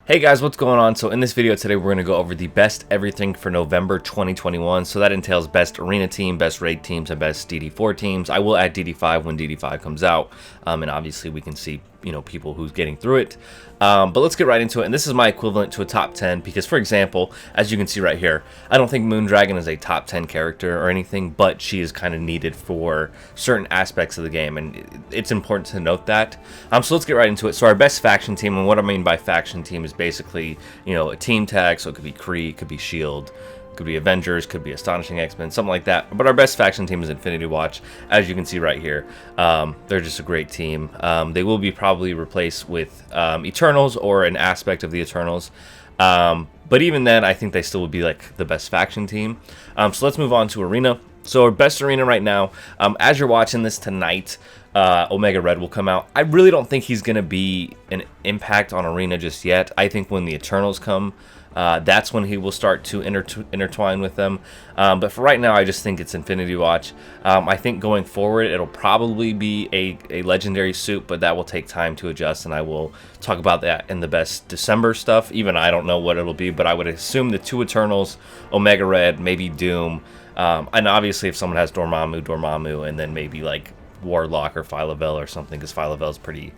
Hey guys, what's going on? So in this video today, we're going to go over the best everything for November 2021. So that entails best arena team, best raid teams, and best DD4 teams. I will add DD5 when DD5 comes out. And obviously we can see, people who's getting through it. But let's get right into it. And this is my equivalent to a top 10 because, for example, as you can see right here, I don't think Moondragon is a top 10 character or anything, but she is kind of needed for certain aspects of the game. And it's important to note that. So let's get right into it. So our best faction team, and what I mean by faction team is basically, a team tag. So it could be Kree, it could be Shield, could be Avengers, could be Astonishing X-Men, something like that. But our best faction team is Infinity Watch, as you can see right here. They're just a great team. They will be probably replaced with Eternals or an aspect of the Eternals. But even then, I think they still would be like the best faction team. So let's move on to Arena. So our best arena right now, as you're watching this tonight, Omega Red will come out. I really don't think he's going to be an impact on Arena just yet. I think when the Eternals come, that's when he will start to intertwine with them. But for right now, I just think it's Infinity Watch. I think going forward, it'll probably be a legendary suit, but that will take time to adjust, and I will talk about that in the best December stuff. Even I don't know what it'll be, but I would assume the two Eternals, Omega Red, maybe Doom, and obviously if someone has Dormammu, and then maybe like Warlock or Phyla-Vell or something, because Phyla-Vell's pretty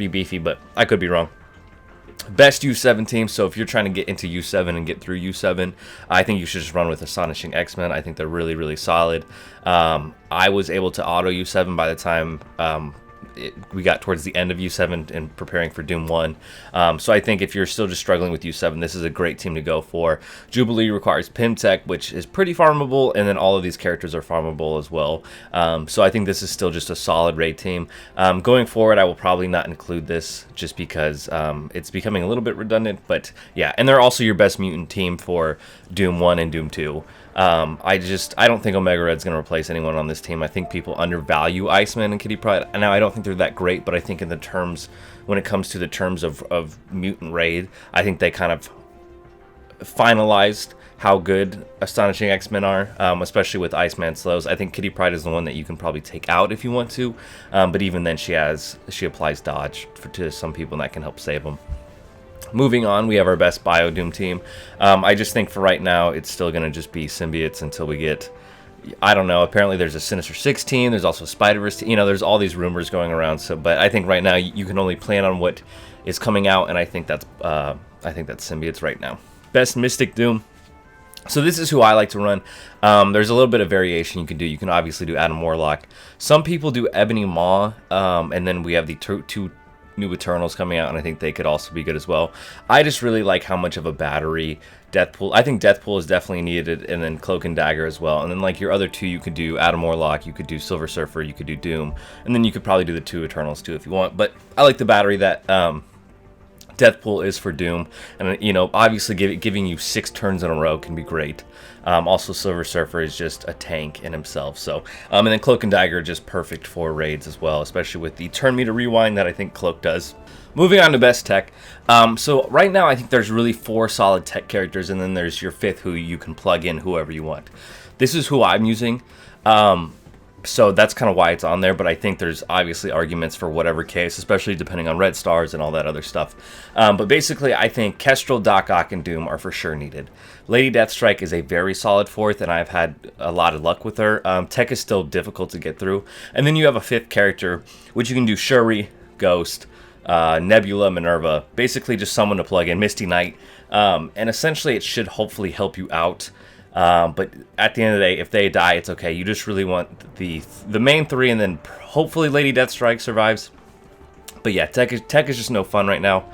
beefy, but I could be wrong. Best U7 team, so if you're trying to get into U7 and get through U7, I think you should just run with Astonishing X-Men. I think they're really, really solid. I was able to auto U7 by the time we got towards the end of U7 and preparing for Doom 1. So I think if you're still just struggling with U7, this is a great team to go for. Jubilee requires Pimtech, which is pretty farmable, and then all of these characters are farmable as well. So I think this is still just a solid raid team. Going forward, I will probably not include this just because it's becoming a little bit redundant, but yeah, and they're also your best mutant team for Doom 1 and Doom 2. I don't think Omega Red's going to replace anyone on this team. I think people undervalue Iceman and Kitty Pryde. Now, I don't think they're that great, but I think when it comes to the terms of Mutant Raid, I think they kind of finalized how good Astonishing X-Men are, especially with Iceman slows. I think Kitty Pryde is the one that you can probably take out if you want to, but even then she applies dodge to some people, and that can help save them. Moving on, we have our best Biodoom team. I just think for right now, it's still going to just be symbiotes until we get, I don't know, apparently there's a Sinister Six team, there's also a Spider-Verse team, there's all these rumors going around, but I think right now you can only plan on what is coming out, and I think that's symbiotes right now. Best Mystic Doom. So this is who I like to run. There's a little bit of variation you can do. You can obviously do Adam Warlock. Some people do Ebony Maw, and then we have the two new Eternals coming out, and I think they could also be good as well. I just really like how much of a battery Deathpool. I think Deathpool is definitely needed, and then Cloak and Dagger as well. And then like your other two, you could do Adam Warlock, you could do Silver Surfer, you could do Doom, and then you could probably do the two Eternals too if you want. But I like the battery that Deathpool is for Doom, and obviously giving you 6 turns in a row can be great. Also, Silver Surfer is just a tank in himself. So, and then Cloak and Dagger are just perfect for raids as well, especially with the turn meter rewind that I think Cloak does. Moving on to best tech. So right now I think there's really 4 solid tech characters, and then there's your 5th who you can plug in whoever you want. This is who I'm using. So that's kind of why it's on there, but I think there's obviously arguments for whatever case, especially depending on red stars and all that other stuff. But basically, I think Kestrel, Doc Ock, and Doom are for sure needed. Lady Deathstrike is a very solid 4th, and I've had a lot of luck with her. Tech is still difficult to get through. And then you have a 5th character, which you can do Shuri, Ghost, Nebula, Minerva, basically just someone to plug in, Misty Knight. And essentially, it should hopefully help you out. But at the end of the day, if they die, it's okay. You just really want the main 3, and then hopefully Lady Deathstrike survives. But yeah, tech is just no fun right now.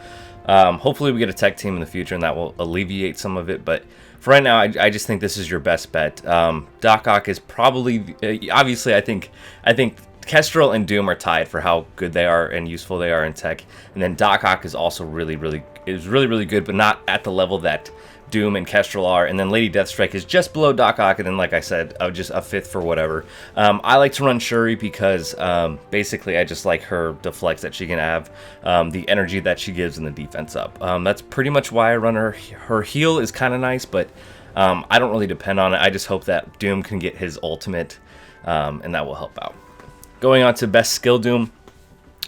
Hopefully we get a tech team in the future, and that will alleviate some of it. But for right now, I just think this is your best bet. Doc Ock is probably obviously I think Kestrel and Doom are tied for how good they are and useful they are in tech, and then Doc Ock is also really good, but not at the level that Doom and Kestrel are, and then Lady Deathstrike is just below Doc Ock, and then like I said, just a 5th for whatever. I like to run Shuri because basically I just like her deflects that she can have, the energy that she gives, and the defense up. That's pretty much why I run her. Her heal is kind of nice, but I don't really depend on it. I just hope that Doom can get his ultimate, and that will help out. Going on to best skill Doom.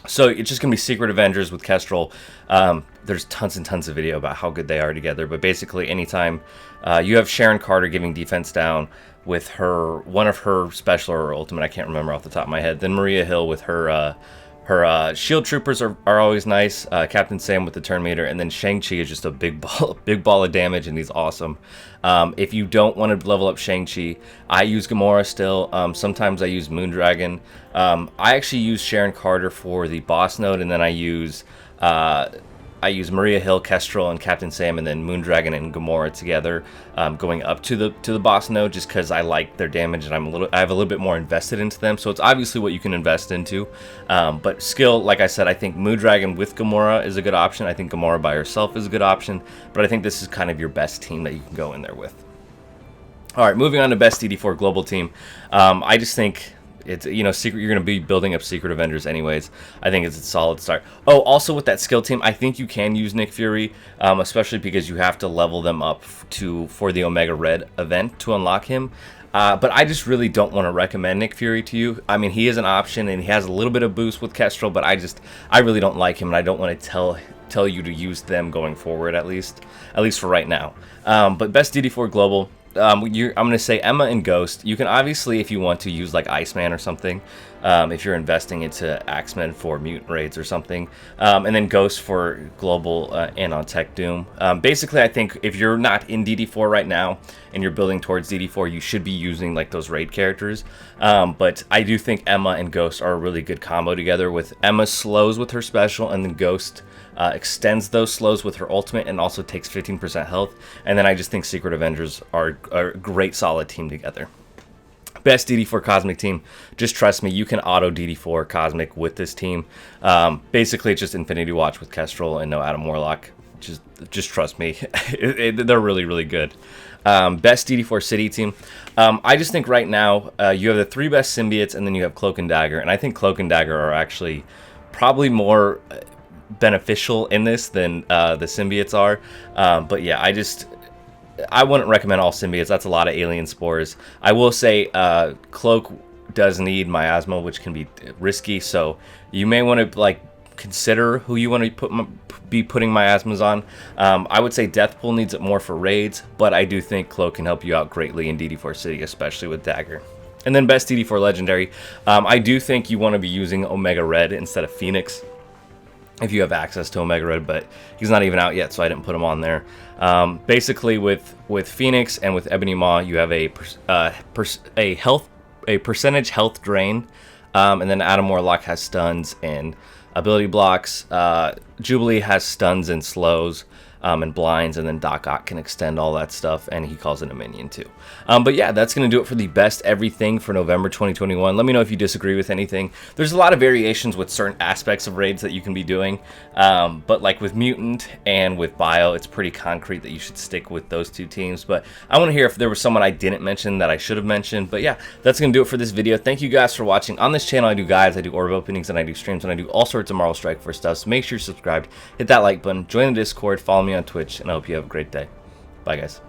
So it's just going to be Secret Avengers with Kestrel. there's tons and tons of video about how good they are together. But basically, anytime you have Sharon Carter giving defense down with one of her special or ultimate, I can't remember off the top of my head. Then Maria Hill with her shield troopers are always nice. Captain Sam with the turn meter, and then Shang-Chi is just a big ball of damage, and he's awesome. If you don't want to level up Shang-Chi, I use Gamora still. Sometimes I use Moondragon. I actually use Sharon Carter for the boss node, and then I use Maria Hill, Kestrel, and Captain Sam, and then Moondragon and Gamora together, going up to the boss node, just because I like their damage and I have a little bit more invested into them. So it's obviously what you can invest into. But skill, like I said, I think Moondragon with Gamora is a good option. I think Gamora by herself is a good option. But I think this is kind of your best team that you can go in there with. All right, moving on to best DD4 global team. I just think it's, secret. You're going to be building up Secret Avengers anyways. I think it's a solid start. Oh, also with that skill team, I think you can use Nick Fury, especially because you have to level them up for the Omega Red event to unlock him. But I just really don't want to recommend Nick Fury to you. I mean, he is an option and he has a little bit of boost with Kestrel, but I really don't like him, and I don't want to tell you to use them going forward, at least for right now. But best DD4 global. I'm going to say Emma and Ghost. You can obviously, if you want to, use like Iceman or something, if you're investing into Axemen for mutant raids or something, and then Ghost for global and on Tech Doom. Basically, I think if you're not in DD4 right now and you're building towards DD4, you should be using like those raid characters. But I do think Emma and Ghost are a really good combo together, with Emma slows with her special, and then Ghost extends those slows with her ultimate and also takes 15% health. And then I just think Secret Avengers are a great solid team together. Best DD4 Cosmic team. Just trust me, you can auto DD4 Cosmic with this team. Basically, it's just Infinity Watch with Kestrel and no Adam Warlock. Just trust me. They're really, really good. Best DD4 City team. I just think right now you have the 3 best symbiotes, and then you have Cloak and Dagger. And I think Cloak and Dagger are actually probably more beneficial in this than the symbiotes are. But yeah, I wouldn't recommend all symbiotes. That's a lot of alien spores. I will say Cloak does need miasma, which can be risky, so you may want to consider who you want to be putting miasmas on. I would say Deathpool needs it more for raids, but I do think Cloak can help you out greatly in DD4 City, especially with Dagger. And then best DD4 Legendary. I do think you want to be using Omega Red instead of Phoenix, if you have access to Omega Red, but he's not even out yet, so I didn't put him on there. Basically, with Phoenix and with Ebony Maw, you have a percentage health drain, and then Adam Warlock has stuns and ability blocks. Jubilee has stuns and slows, and blinds, and then Doc Ock can extend all that stuff, and he calls it a minion too. But yeah, that's going to do it for the best everything for November 2021. Let me know if you disagree with anything. There's a lot of variations with certain aspects of raids that you can be doing, but like with Mutant and with Bio, it's pretty concrete that you should stick with those 2 teams. But I want to hear if there was someone I didn't mention that I should have mentioned. But yeah, that's going to do it for this video. Thank you guys for watching. On this channel, I do guides, I do orb openings, and I do streams, and I do all sorts of Marvel Strike Force stuff. So make sure you're subscribed, hit that like button, join the Discord, follow me on Twitch, and I hope you have a great day. Bye, guys.